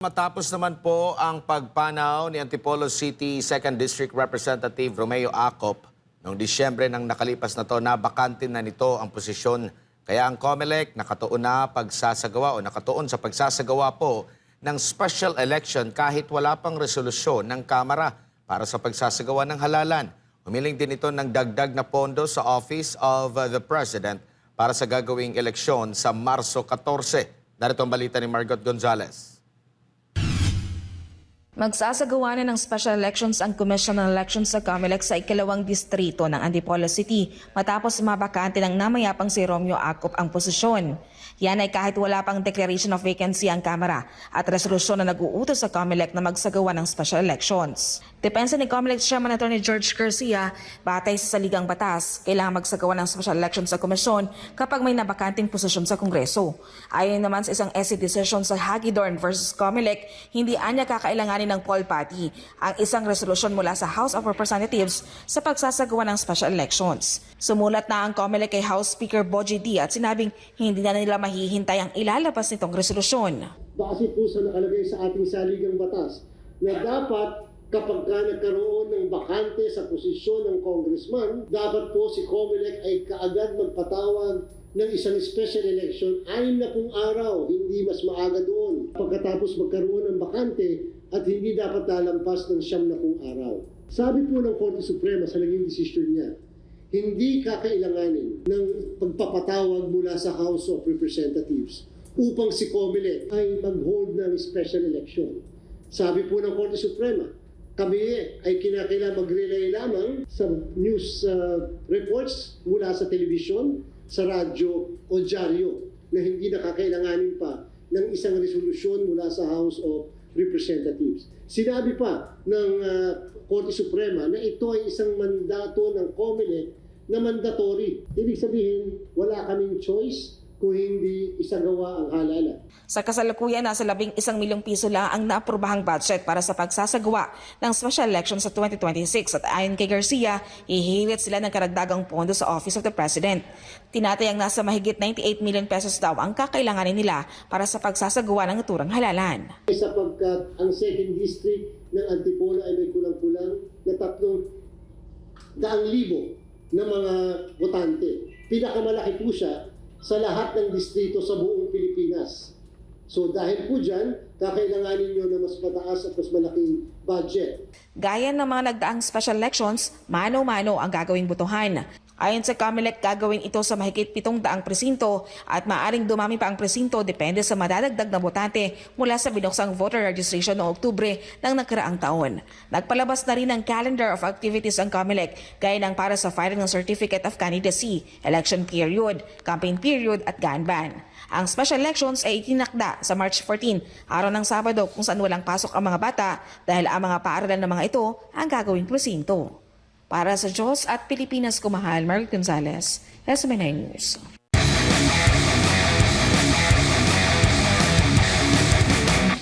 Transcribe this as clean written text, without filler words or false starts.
Matapos naman po ang pagpanaw ni Antipolo City 2nd District Representative Romeo Acop, noong Disyembre ng nakalipas na to, nabakante na nito ang posisyon. Kaya ang COMELEC nakatuon sa pagsasagawa po ng special election kahit wala pang resolusyon ng Kamara para sa pagsasagawa ng halalan. Humiling din ito ng dagdag na pondo sa Office of the President para sa gagawing eleksyon sa Marso 14. Narito ang balita ni Margot Gonzalez. Magsasagawa na ng special elections ang Commission on Elections sa COMELEC sa ikalawang distrito ng Antipolo City matapos mabakante ng namayapang si Romeo Acop ang posisyon. Yan ay kahit wala pang declaration of vacancy ang Kamara at resolusyon na nag-uutos sa COMELEC na magsagawa ng special elections. Depensa ni COMELEC Chairman Attorney George Garcia, batay sa saligang batas, kailangan magsagawa ng special elections sa komisyon kapag may nabakanting posisyon sa Kongreso. Ayon naman sa isang SC decision sa Hagedorn versus COMELEC, hindi anya kakailanganin ng poll party ang isang resolusyon mula sa House of Representatives sa pagsasagawa ng special elections. Sumulat na ang COMELEC kay House Speaker Bogie D at sinabing hindi na nila mahihintay ang ilalabas nitong resolusyon. Base po sa nakalagay sa ating saligang batas na dapat kapag nagkaroon ng bakante sa posisyon ng congressman, dapat po si COMELEC ay kaagad magpatawag ng isang special election 60 araw, hindi mas maaga doon. Pagkatapos magkaroon ng bakante at hindi dapat lalampas ng 90 araw. Sabi po ng Korte Suprema sa naging desisyon niya, hindi kakailanganin ng pagpapatawag mula sa House of Representatives upang si COMELEC ay mag-hold ng special election. Sabi po ng Korte Suprema, kami ay kinakailangan mag-relay lamang sa news reports mula sa telebisyon, sa radyo o dyaryo na hindi nakakailanganin pa ng isang resolusyon mula sa House of Representatives. Sinabi pa ng Korte Suprema na ito ay isang mandato ng COMELEC na mandatory. Ibig sabihin, wala kaming choice kung hindi isagawa ang halalan. Sa kasalukuyan, nasa 11 milyong piso lang ang naaprobahang budget para sa pagsasagawa ng special election sa 2026 at ayon kay Garcia, ihilit sila ng karagdagang pondo sa Office of the President. Tinatayang nasa mahigit 98 million pesos daw ang kakailanganin nila para sa pagsasagawa ng naturang halalan. Sapagkat ang 2nd District ng Antipolo ay may kulang-kulang na 300,000 na mga botante. Pinakamalaki po siya sa lahat ng distrito sa buong Pilipinas. So dahil po dyan, kakailanganin nyo na mas mataas at mas malaking budget. Gaya ng mga nagdaang special elections, mano-mano ang gagawing botohan. Ayon sa COMELEC, gagawin ito sa mahigit 700 presinto at maaaring dumami pa ang presinto depende sa madadagdag na botante mula sa binuksang voter registration noong Oktubre ng nakaraang taon. Nagpalabas na rin ng calendar of activities ang COMELEC gaya ng para sa filing ng Certificate of Candidacy, election period, campaign period at gun ban. Ang special elections ay itinakda sa March 14, araw ng Sabado kung saan walang pasok ang mga bata dahil ang mga paaralan ng mga ito ang gagawing presinto. Para sa Diyos at Pilipinas kumahal, Margot Gonzalez, SMNI News.